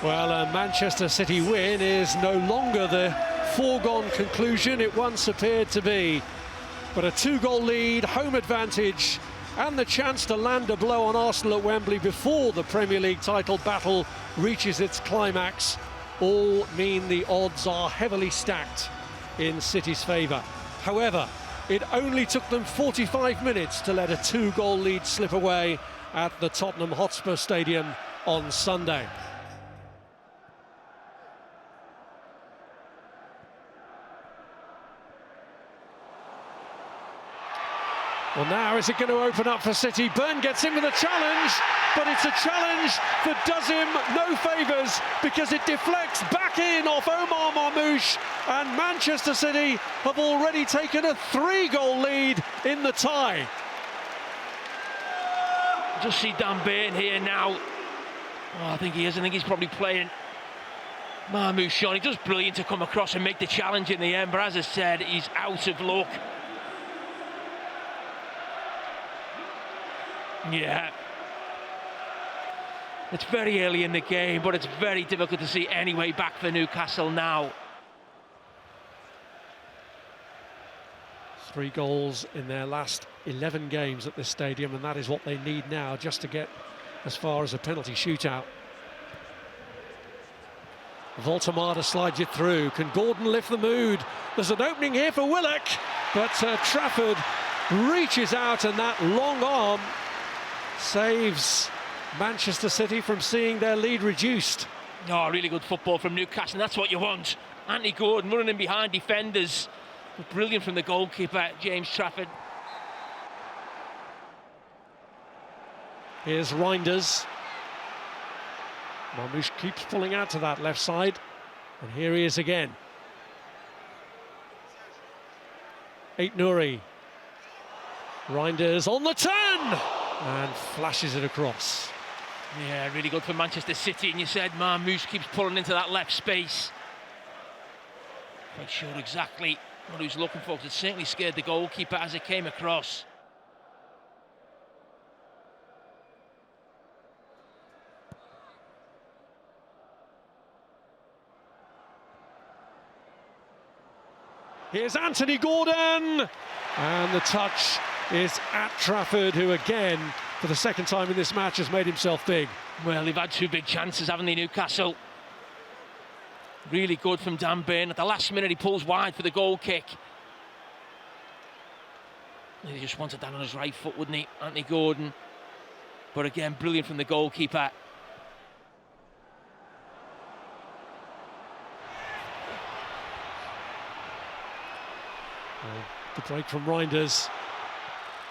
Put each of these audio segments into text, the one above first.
Well, a Manchester City win is no longer the foregone conclusion it once appeared to be. But a 2-goal lead, home advantage, and the chance to land a blow on Arsenal at Wembley before the Premier League title battle reaches its climax all mean the odds are heavily stacked in City's favour. However, it only took them 45 minutes to let a 2-goal lead slip away at the Tottenham Hotspur Stadium on Sunday. Well, now is it going to open up for City? Burn gets in with a challenge, but it's a challenge that does him no favours because it deflects back in off Omar Marmoush, and Manchester City have already taken a 3-goal lead in the tie. Just see Dan Burn here now. Oh, I think he is. I think he's probably playing Marmoush on. He does brilliant to come across and make the challenge in the end, but as I said, he's out of luck. Yeah, it's very early in the game, but it's very difficult to see any way back for Newcastle now. 3 goals in their last 11 games at this stadium, and that is what they need now just to get as far as a penalty shootout. Voltemada slides it through. Can Gordon lift the mood? There's an opening here for Willock, but Trafford reaches out, and that long arm saves Manchester City from seeing their lead reduced. Oh, really good football from Newcastle. That's what you want. Anthony Gordon running in behind defenders. Brilliant from the goalkeeper, James Trafford. Here's Reinders. Marmoush keeps pulling out to that left side. And here he is again. Aït-Nouri. Reinders on the turn! And flashes it across. Yeah, really good for Manchester City. And you said Marmoush keeps pulling into that left space. Not sure exactly what he was looking for, because it certainly scared the goalkeeper as it came across. Here's Anthony Gordon! And the touch is at Trafford, who again, for the second time in this match, has made himself big. Well, they've had 2 big chances, haven't they, Newcastle? Really good from Dan Burn. At the last minute, he pulls wide for the goal kick. He just wanted that on his right foot, wouldn't he, Anthony Gordon? But again, brilliant from the goalkeeper. The break from Reinders.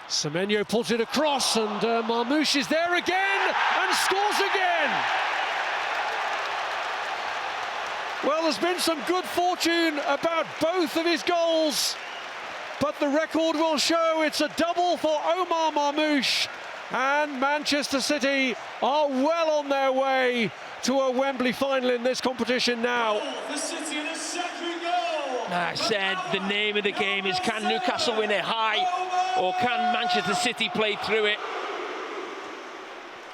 Semenyo pulls it across, and Marmoush is there again and scores again. Well, there's been some good fortune about both of his goals, but the record will show it's a double for Omar Marmoush, and Manchester City are well on their way to a Wembley final in this competition now. I said the name of the game is, can Newcastle win it high, or can Manchester City play through it?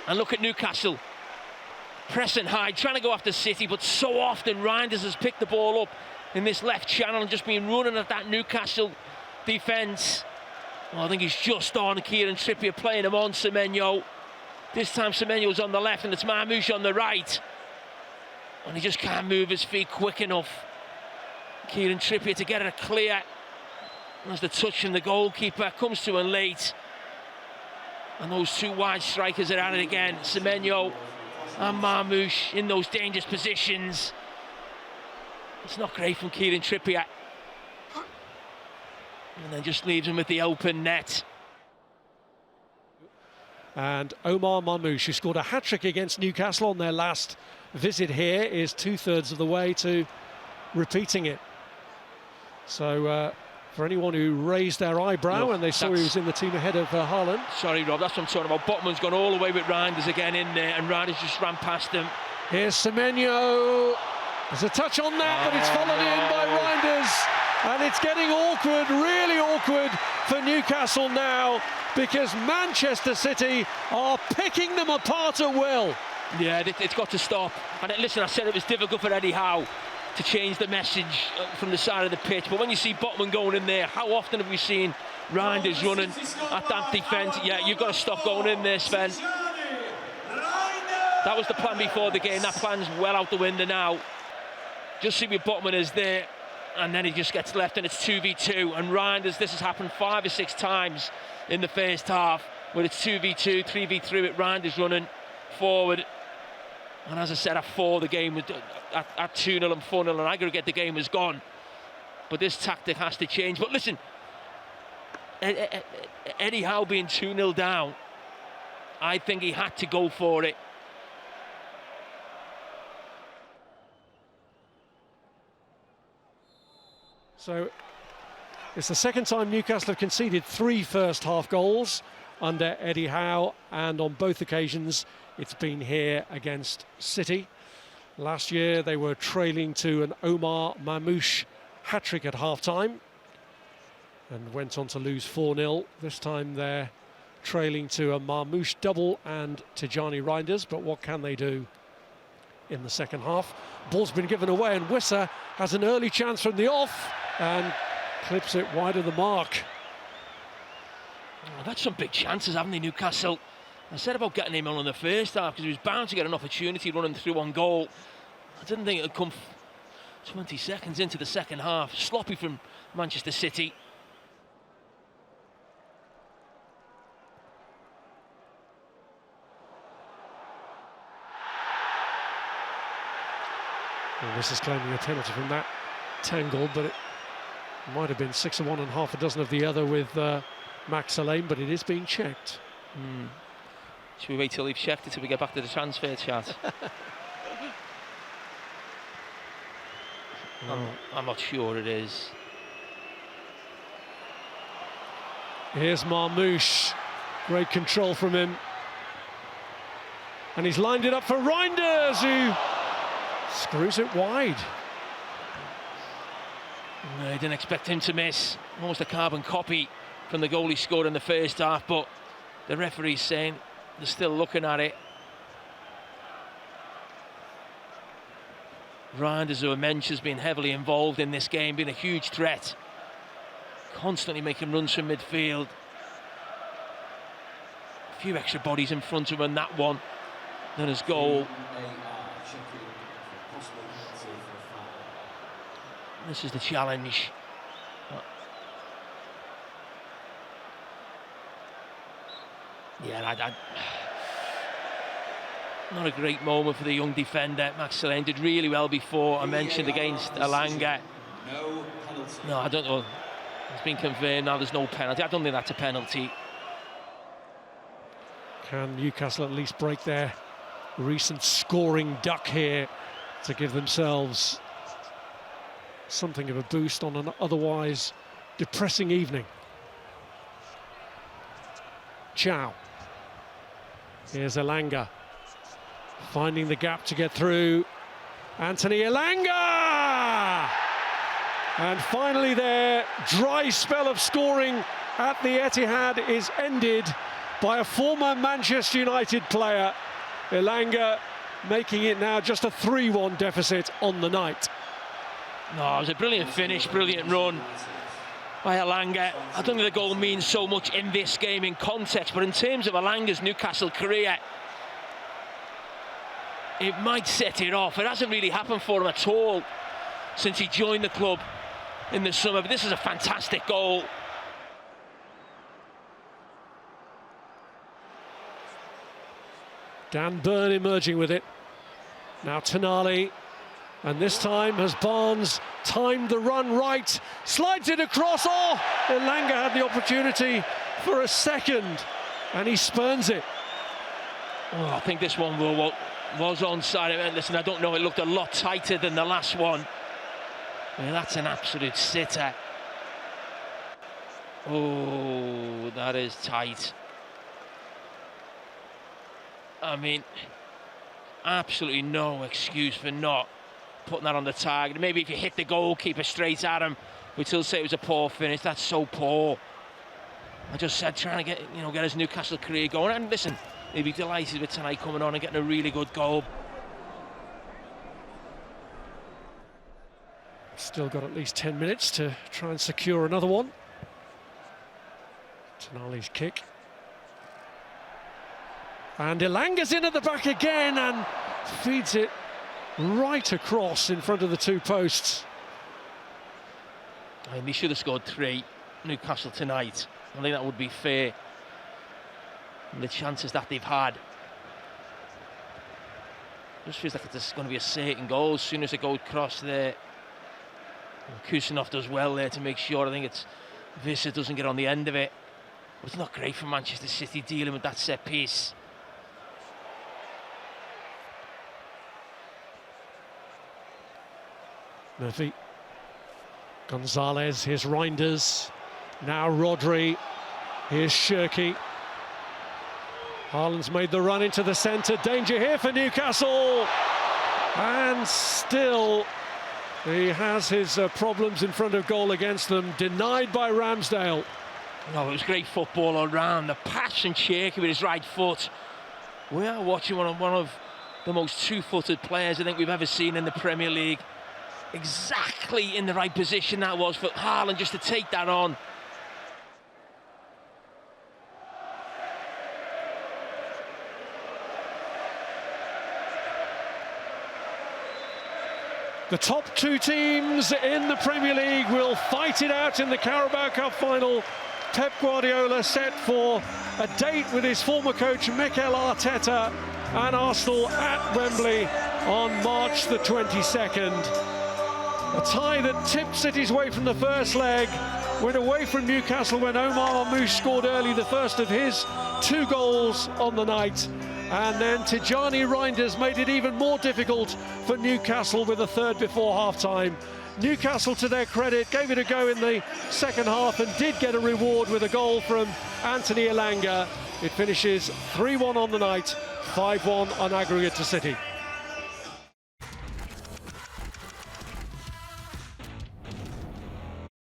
And look at Newcastle, pressing high, trying to go after City, but so often Reinders has picked the ball up in this left channel and just been running at that Newcastle defence. Well, I think he's just on Kieran Trippier, playing him on Semenyo. This time Semenyo's on the left and it's Marmoush on the right. And he just can't move his feet quick enough. Kieran Trippier to get it clear. As the touch from the goalkeeper comes to him late. And those 2 wide strikers are at it again. Semenyo and Marmoush in those dangerous positions. It's not great from Kieran Trippier. And then just leaves him with the open net. And Omar Marmoush, who scored a hat-trick against Newcastle on their last visit here, is 2/3 of the way to repeating it. So for anyone who raised their eyebrow when they saw he was in the team ahead of Haaland. Sorry, Rob, that's what I'm talking about. Botman's gone all the way with Reinders again in there, and Reinders just ran past him. Here's Semenyo. There's a touch on that, but it's followed in by Reinders. And it's getting awkward, really awkward for Newcastle now, because Manchester City are picking them apart at will. Yeah, it's got to stop. And listen, I said it was difficult for Eddie Howe to change the message from the side of the pitch, but when you see Botman going in there, how often have we seen Reinders running at that defence? Yeah, you've got to stop going in there, Sven. That was the plan before the game. That plan's well out the window now. Just see where Botman is there, and then he just gets left, and it's 2v2. And Reinders, this has happened 5 or 6 times in the first half, where it's 2v2, 3v3 with Reinders running forward. And as I said, at 4, the game was at 2-0 and 4-0, and aggregate the game was gone. But this tactic has to change. But listen, Eddie Howe being 2-0 down, I think he had to go for it. So it's the second time Newcastle have conceded 3 first-half goals under Eddie Howe, and on both occasions it's been here against City. Last year they were trailing to an Omar Mamouche hat-trick at half-time and went on to lose 4-0. This time they're trailing to a Mamouche double and Tijani Reinders, but what can they do in the second half? Ball's been given away, and Wissa has an early chance from the off and clips it wide of the mark. Oh, that's some big chances, haven't they, Newcastle? I said about getting him on in the first half because he was bound to get an opportunity running through on goal. I didn't think it would come 20 seconds into the second half. Sloppy from Manchester City. Well, this is claiming a penalty from that tangle, but it might have been 6 of one and half a dozen of the other with Max Alain, but it is being checked. Should we wait till we've checked it till we get back to the transfer chat? I'm not sure it is. Here's Mamouche. Great control from him. And he's lined it up for Reinders, who screws it wide. No, I didn't expect him to miss. Almost a carbon copy from the goal he scored in the first half, but the referee's saying they're still looking at it. Reinders, who I mentioned, has been heavily involved in this game, been a huge threat. Constantly making runs from midfield. A few extra bodies in front of him, that one. Then his goal. This is the challenge. Yeah, not a great moment for the young defender. Max Alain did really well before. I mentioned against Alanga. No, I don't know. It's been confirmed now there's no penalty. I don't think that's a penalty. Can Newcastle at least break their recent scoring duck here to give themselves something of a boost on an otherwise depressing evening? Chow. Here's Elanga, finding the gap to get through. Anthony Elanga! And finally their dry spell of scoring at the Etihad is ended by a former Manchester United player. Elanga making it now just a 3-1 deficit on the night. No, it was a brilliant finish, brilliant run by Elanga. I don't think the goal means so much in this game in context, but in terms of Elanga's Newcastle career, it might set it off. It hasn't really happened for him at all since he joined the club in the summer, but this is a fantastic goal. Dan Burn emerging with it. Now Tonali. And this time has Barnes timed the run right, slides it across. Oh, Elanga had the opportunity for a second, and he spurns it. Oh, I think this one was onside. Listen, I don't know, it looked a lot tighter than the last one. Yeah, that's an absolute sitter. Oh, that is tight. I mean, absolutely no excuse for not putting that on the target. Maybe if you hit the goalkeeper straight at him, we'd still say it was a poor finish. That's so poor. I just said trying to get his Newcastle career going. And listen, he'll be delighted with tonight coming on and getting a really good goal. Still got at least 10 minutes to try and secure another one. Tonali's kick. And Ilanga's in at the back again and feeds it right across in front of the two posts. I mean, they should have scored 3, Newcastle, tonight. I think that would be fair. And the chances that they've had. Just feels like it's going to be a certain goal as soon as it goes across there. Kusanov does well there to make sure. I think it's Visser doesn't get on the end of it. But it's not great for Manchester City dealing with that set piece. Murphy. Gonzalez, here's Reinders. Now Rodri. Here's Shirky. Haaland's made the run into the centre. Danger here for Newcastle. And still, he has his problems in front of goal against them. Denied by Ramsdale. No, it was great football all round. The pass and shaky with his right foot. We are watching one of the most two-footed players I think we've ever seen in the Premier League. Exactly in the right position that was for Haaland just to take that on. The top 2 teams in the Premier League will fight it out in the Carabao Cup final. Pep Guardiola set for a date with his former coach Mikel Arteta and Arsenal at Wembley on March the 22nd. A tie that tipped City's way from the first leg, went away from Newcastle when Omar Marmoush scored early, the first of his 2 goals on the night. And then Tijani Reinders made it even more difficult for Newcastle with a third before half-time. Newcastle, to their credit, gave it a go in the second half and did get a reward with a goal from Anthony Elanga. It finishes 3-1 on the night, 5-1 on aggregate to City.